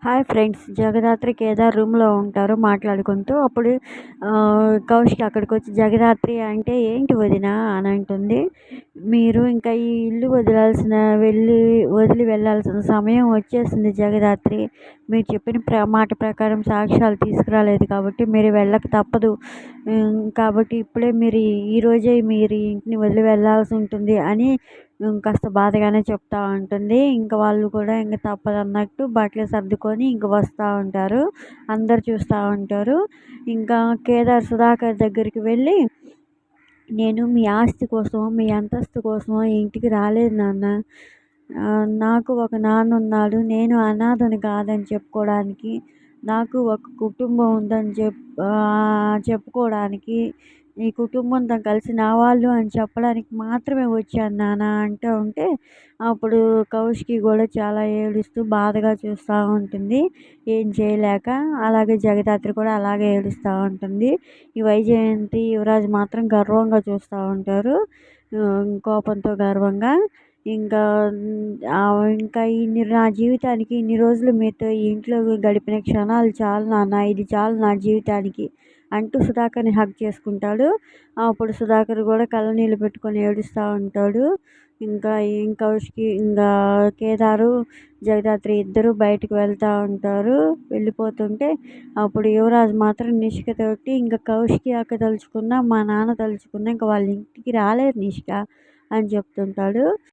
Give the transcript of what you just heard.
Hi friends. Jagadhatri, Kedar రూమ్‌లో ఉంటారు మాట్లాడుకుంటూ. అప్పుడు కౌశిక్ అక్కడికొచ్చి, "జగదాత్రి అంటే ఏంటి వదినా" అని అంటుంది. "మీరు ఇంకా ఈ ఇల్లు వదిలి వెళ్ళాల్సిన సమయం వచ్చేసింది జగదాత్రి. మీరు చెప్పిన మాట ప్రకారం సాక్ష్యాలు తీసుకురాలేదు కాబట్టి మీరు వెళ్ళక తప్పదు. కాబట్టి ఇప్పుడే ఈరోజే మీరు ఈ ఇంటిని వదిలి వెళ్ళాల్సి ఉంటుంది" అని కాస్త బాధగానే చెప్తా ఉంటుంది. ఇంక వాళ్ళు కూడా ఇంక తప్పదన్నట్టు బట్టలు సర్దుకొని ఇంక వస్తూ ఉంటారు. అందరూ చూస్తూ ఉంటారు. ఇంకా కేదార్ సుధాకర్ దగ్గరికి వెళ్ళి, "నేను మీ ఆస్తి కోసమో, మీ అంతస్తు కోసమో ఈ ఇంటికి రాలేదు నాన్న. నాకు ఒక నాన్న ఉన్నాడు. నేను అనాథని కాదని చెప్పుకోవడానికి, నాకు ఒక కుటుంబం ఉందని చెప్పుకోవడానికి, ఈ కుటుంబంతో కలిసి నా వాళ్ళు అని చెప్పడానికి మాత్రమే వచ్చాను నాన్న" అంటూ ఉంటే, అప్పుడు కౌశికి కూడా చాలా ఏడుస్తూ బాధగా చూస్తూ ఉంటుంది, ఏం చేయలేక. అలాగే జగదాత్రి కూడా అలాగే ఏడుస్తూ ఉంటుంది. ఈ వైజయంతి, యువరాజు మాత్రం గర్వంగా చూస్తూ ఉంటారు, కోపంతో గర్వంగా. ఇంకా ఇంకా నా జీవితానికి ఇన్ని రోజులు మీతో ఈ ఇంట్లో గడిపిన క్షణాలు చాలు నాన్న, ఇది చాలు నా జీవితానికి అంటూ సుధాకర్ని హగ్ చేసుకుంటాడు. అప్పుడు సుధాకర్ కూడా కళ్ళనీళ్ళు పెట్టుకొని ఏడుస్తూ ఉంటాడు. ఇంకా కౌశికి, ఇంకా కేదారు, జగదాత్రి ఇద్దరు బయటకు వెళ్తూ ఉంటారు. వెళ్ళిపోతుంటే అప్పుడు యువరాజు మాత్రం నిషికతోటి, ఇంకా కౌశికి అక్క తలుచుకున్నా, మా నాన్న తలుచుకున్నా, ఇంకా వాళ్ళ ఇంటికి రాలేరు నిషిక అని చెప్తుంటాడు.